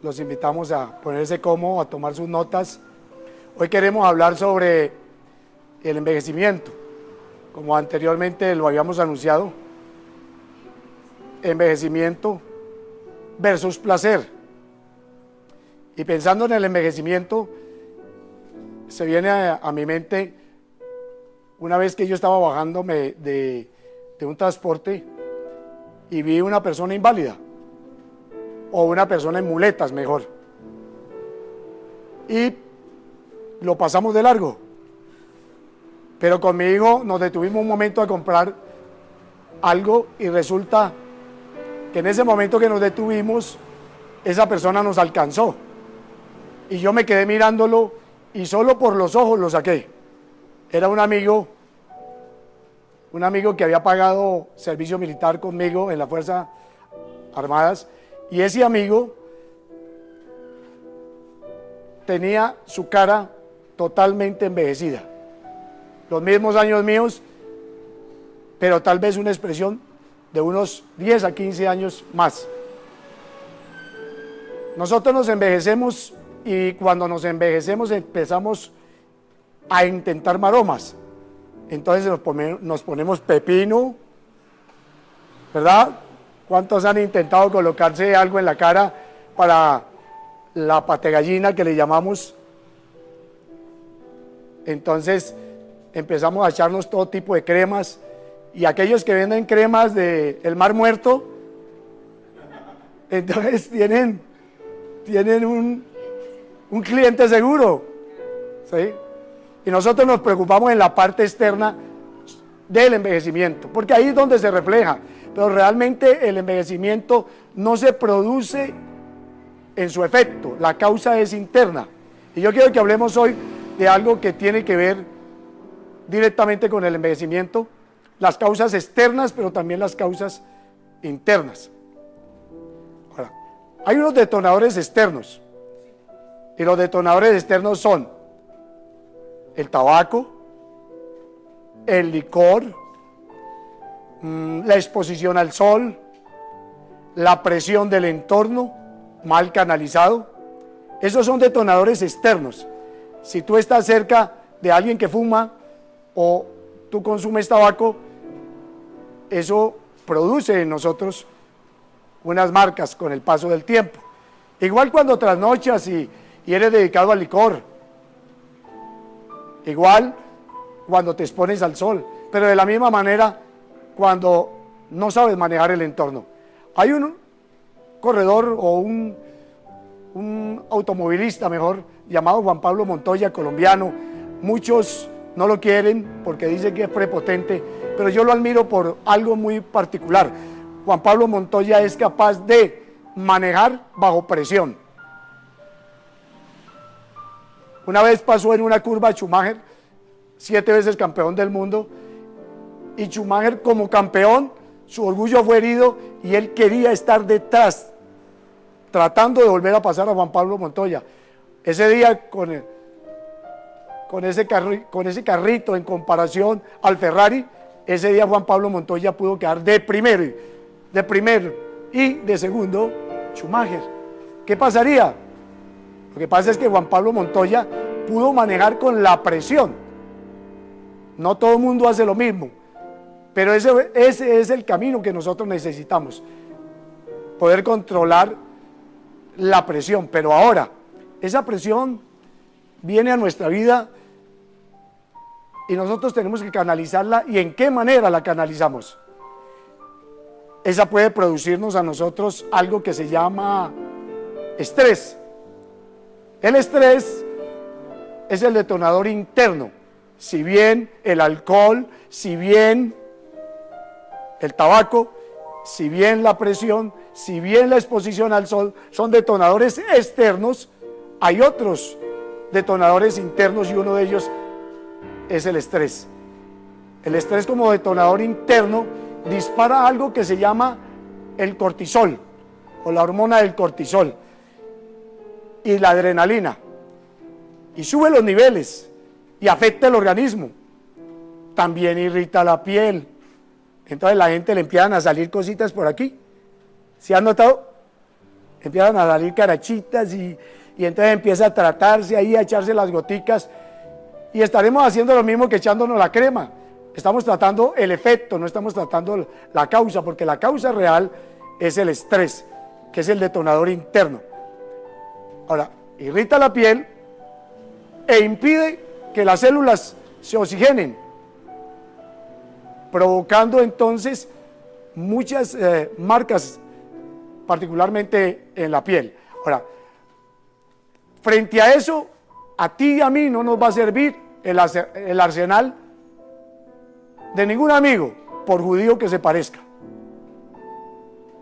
los invitamos a ponerse cómodo, a tomar sus notas. Hoy queremos hablar sobre el envejecimiento, como anteriormente lo habíamos anunciado. Envejecimiento versus placer. Y pensando en el envejecimiento, se viene a mi mente una vez que yo estaba bajándome de un transporte y vi una persona inválida, o una persona en muletas mejor, y lo pasamos de largo, pero con mi hijo nos detuvimos un momento a comprar algo y resulta que en ese momento que nos detuvimos, esa persona nos alcanzó y yo me quedé mirándolo y solo por los ojos lo saqué. Era un amigo que había pagado servicio militar conmigo en las Fuerzas Armadas, y ese amigo tenía su cara totalmente envejecida, los mismos años míos, pero tal vez una expresión de unos 10 a 15 años más. Nosotros nos envejecemos y cuando nos envejecemos empezamos a intentar maromas. Entonces nos ponemos pepino, ¿verdad? ¿Cuántos han intentado colocarse algo en la cara para la pategallina que le llamamos? Entonces empezamos a echarnos todo tipo de cremas, y aquellos que venden cremas del Mar Muerto, entonces tienen un cliente seguro, ¿sí? Y nosotros nos preocupamos en la parte externa del envejecimiento, porque ahí es donde se refleja, pero realmente el envejecimiento no se produce en su efecto, la causa es interna. Y yo quiero que hablemos hoy de algo que tiene que ver directamente con el envejecimiento, las causas externas, pero también las causas internas. Ahora, hay unos detonadores externos, y los detonadores externos son el tabaco, el licor, la exposición al sol, la presión del entorno mal canalizado. Esos son detonadores externos. Si tú estás cerca de alguien que fuma o tú consumes tabaco, eso produce en nosotros unas marcas con el paso del tiempo. Igual cuando trasnochas y eres dedicado al licor, igual cuando te expones al sol, pero de la misma manera cuando no sabes manejar el entorno. Hay un corredor o un automovilista mejor, llamado Juan Pablo Montoya, colombiano. Muchos no lo quieren porque dice que es prepotente, pero yo lo admiro por algo muy particular. Juan Pablo Montoya es capaz de manejar bajo presión. Una vez pasó en una curva Schumacher, 7 veces campeón del mundo, y Schumacher como campeón, su orgullo fue herido y él quería estar detrás, tratando de volver a pasar a Juan Pablo Montoya. Ese día con ese carrito en comparación al Ferrari, ese día Juan Pablo Montoya pudo quedar de primero y de segundo Schumacher. ¿Qué pasaría? Lo que pasa es que Juan Pablo Montoya pudo manejar con la presión. No todo el mundo hace lo mismo, pero ese es el camino que nosotros necesitamos, poder controlar la presión. Pero ahora, esa presión viene a nuestra vida y nosotros tenemos que canalizarla. ¿Y en qué manera la canalizamos? Esa puede producirnos a nosotros algo que se llama estrés. El estrés es el detonador interno. Si bien el alcohol, si bien el tabaco, si bien la presión, si bien la exposición al sol son detonadores externos, hay otros detonadores internos y uno de ellos es el estrés. El estrés como detonador interno dispara algo que se llama el cortisol o la hormona del cortisol y la adrenalina, y sube los niveles y afecta el organismo. También irrita la piel. Entonces la gente le empiezan a salir cositas por aquí. ¿Sí han notado? empiezan a salir carachitas y entonces empieza a tratarse ahí, a echarse las goticas, y estaremos haciendo lo mismo que echándonos la crema. Estamos tratando el efecto, no estamos tratando la causa, porque la causa real es el estrés, que es el detonador interno. Ahora, irrita la piel e impide que las células se oxigenen, provocando entonces muchas marcas, particularmente en la piel. Ahora, frente a eso, a ti y a mí no nos va a servir el arsenal de ningún amigo, por judío que se parezca,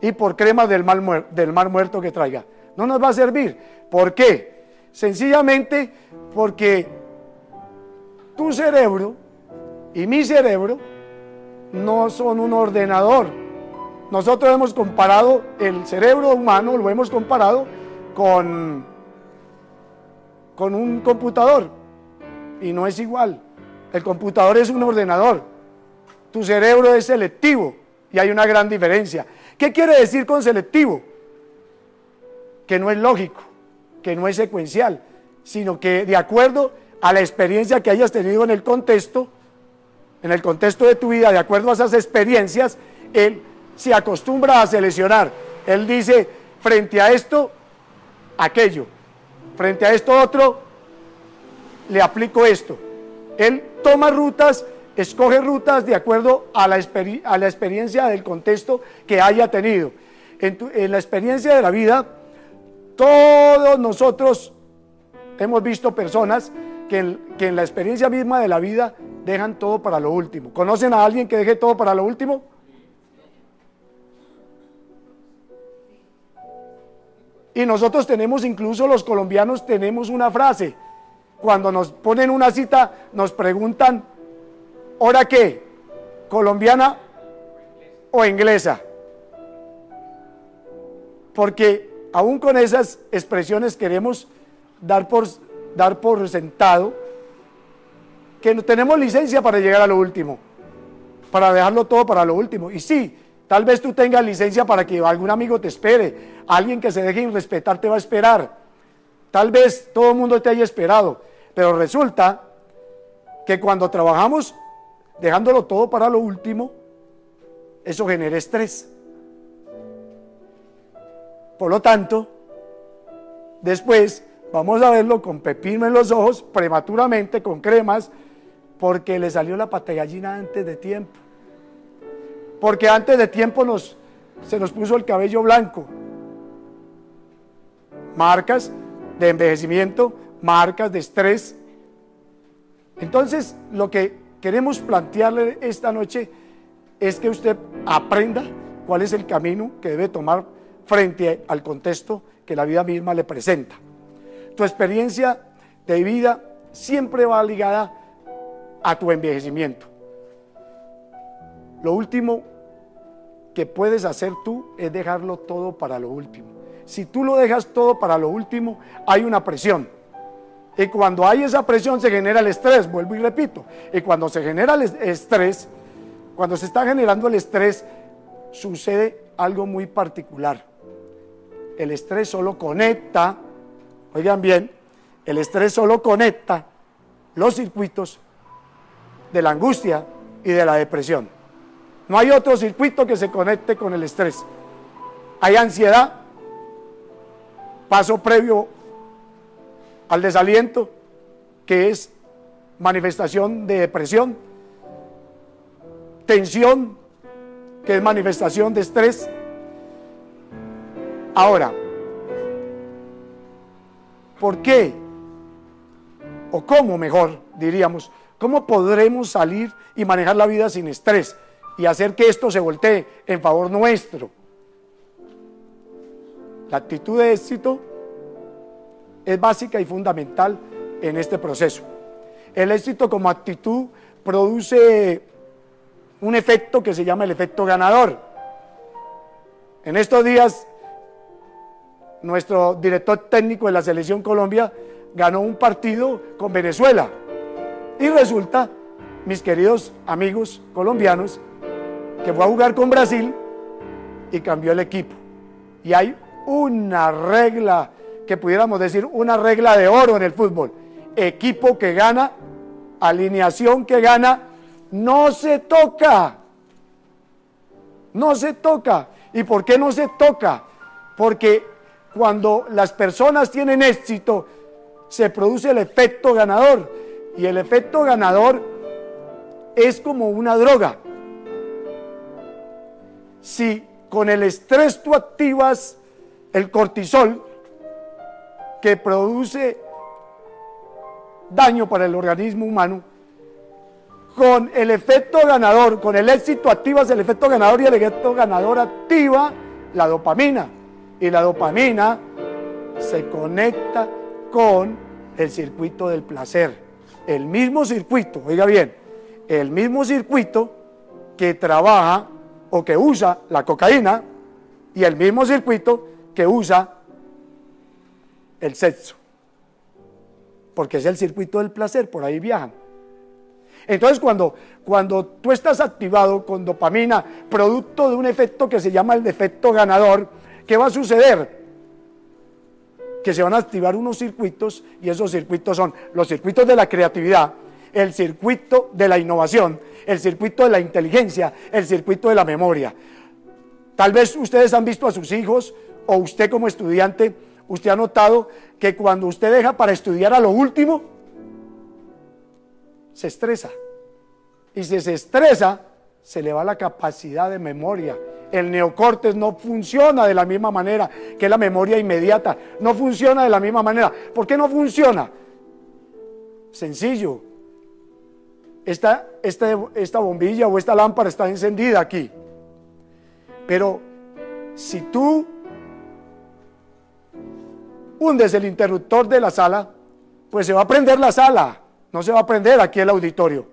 y por cremas del mar muerto que traiga. No nos va a servir. ¿Por qué? Sencillamente porque tu cerebro y mi cerebro no son un ordenador. Nosotros hemos comparado el cerebro humano, lo hemos comparado con un computador, y no es igual. El computador es un ordenador, tu cerebro es selectivo, y hay una gran diferencia. ¿Qué quiere decir con selectivo? Que no es lógico, que no es secuencial, sino que de acuerdo a la experiencia que hayas tenido en el contexto de tu vida, de acuerdo a esas experiencias, él se acostumbra a seleccionar. Él dice, frente a esto, aquello, frente a esto otro, le aplico esto. Él toma rutas, escoge rutas de acuerdo a la experiencia del contexto que haya tenido. En la experiencia de la vida, todos nosotros hemos visto personas que en la experiencia misma de la vida dejan todo para lo último. ¿Conocen a alguien que deje todo para lo último? Y nosotros tenemos, incluso los colombianos tenemos una frase. Cuando nos ponen una cita, nos preguntan, ¿hora qué? ¿Colombiana o inglesa? Porque aún con esas expresiones queremos dar por sentado que no tenemos licencia para llegar a lo último, para dejarlo todo para lo último. Y sí, tal vez tú tengas licencia para que algún amigo te espere, alguien que se deje irrespetar te va a esperar, tal vez todo el mundo te haya esperado, pero resulta que cuando trabajamos dejándolo todo para lo último, eso genera estrés. Por lo tanto, después vamos a verlo con pepino en los ojos, prematuramente, con cremas, porque le salió la pata de gallina antes de tiempo. Porque antes de tiempo se nos puso el cabello blanco. Marcas de envejecimiento, marcas de estrés. Entonces, lo que queremos plantearle esta noche es que usted aprenda cuál es el camino que debe tomar frente al contexto que la vida misma le presenta. Tu experiencia de vida siempre va ligada a tu envejecimiento. Lo último que puedes hacer tú es dejarlo todo para lo último. Si tú lo dejas todo para lo último, hay una presión. Y cuando hay esa presión se genera el estrés, vuelvo y repito. Y cuando se genera el estrés, cuando se está generando el estrés, sucede algo muy particular. El estrés solo conecta, oigan bien, el estrés solo conecta los circuitos de la angustia y de la depresión. No hay otro circuito que se conecte con el estrés. Hay ansiedad, paso previo al desaliento, que es manifestación de depresión, tensión, que es manifestación de estrés. Ahora, ¿por qué? O cómo, mejor diríamos, ¿cómo podremos salir y manejar la vida sin estrés y hacer que esto se voltee en favor nuestro? La actitud de éxito es básica y fundamental en este proceso. El éxito como actitud produce un efecto que se llama el efecto ganador. En estos días, nuestro director técnico de la Selección Colombia ganó un partido con Venezuela. Y resulta, mis queridos amigos colombianos, que fue a jugar con Brasil y cambió el equipo. Y hay una regla, que pudiéramos decir una regla de oro en el fútbol: equipo que gana, alineación que gana, no se toca. No se toca. ¿Y por qué no se toca? Porque cuando las personas tienen éxito, se produce el efecto ganador. Y el efecto ganador es como una droga. Si con el estrés tú activas el cortisol, que produce daño para el organismo humano, con el efecto ganador, con el éxito activas el efecto ganador, y el efecto ganador activa la dopamina, y la dopamina se conecta con el circuito del placer, el mismo circuito, oiga bien, el mismo circuito que trabaja o que usa la cocaína, y el mismo circuito que usa el sexo, porque es el circuito del placer, por ahí viajan. Entonces cuando tú estás activado con dopamina, producto de un efecto que se llama el efecto ganador, ¿qué va a suceder? Que se van a activar unos circuitos, y esos circuitos son los circuitos de la creatividad, el circuito de la innovación, el circuito de la inteligencia, el circuito de la memoria. Tal vez ustedes han visto a sus hijos, o usted como estudiante, usted ha notado que cuando usted deja para estudiar a lo último, se estresa. Y si se estresa, se le va la capacidad de memoria. El neocórtex no funciona de la misma manera que la memoria inmediata. No funciona de la misma manera. ¿Por qué no funciona? Sencillo. Esta bombilla o esta lámpara está encendida aquí. Pero si tú hundes el interruptor de la sala, pues se va a prender la sala. No se va a prender aquí el auditorio,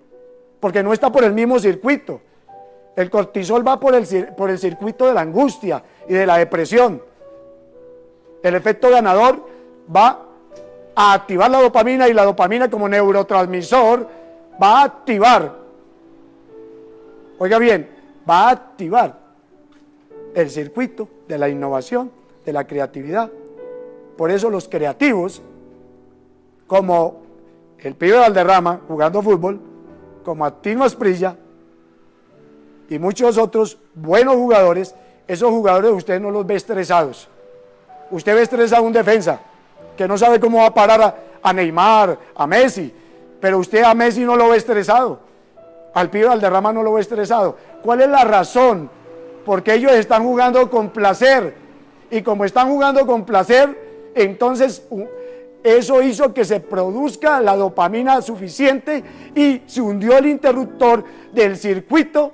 porque no está por el mismo circuito. El cortisol va por el circuito de la angustia y de la depresión. El efecto ganador va a activar la dopamina, y la dopamina como neurotransmisor va a activar, oiga bien, va a activar el circuito de la innovación, de la creatividad. Por eso los creativos, como el pibe Valderrama jugando fútbol, como Atino Asprilla y muchos otros buenos jugadores, esos jugadores usted no los ve estresados. Usted ve estresado a un defensa que no sabe cómo va a parar a Neymar, a Messi, pero usted a Messi no lo ve estresado, al pibe Valderrama no lo ve estresado. ¿Cuál es la razón? Porque ellos están jugando con placer, y como están jugando con placer, entonces eso hizo que se produzca la dopamina suficiente, y se hundió el interruptor del circuito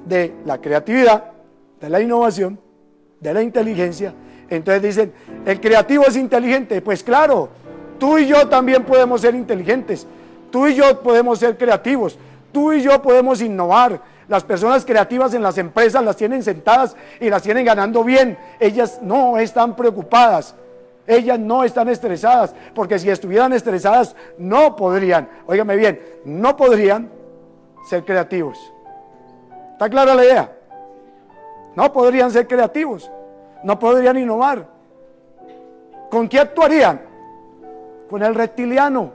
de la creatividad, de la innovación, de la inteligencia. Entonces dicen, ¿el creativo es inteligente? Pues claro, tú y yo también podemos ser inteligentes, tú y yo podemos ser creativos, tú y yo podemos innovar. Las personas creativas en las empresas las tienen sentadas y las tienen ganando bien. Ellas no están preocupadas, ellas no están estresadas, porque si estuvieran estresadas no podrían, óigame bien, no podrían ser creativos. ¿Está clara la idea? No podrían ser creativos, no podrían innovar. ¿Con qué actuarían? Con el reptiliano.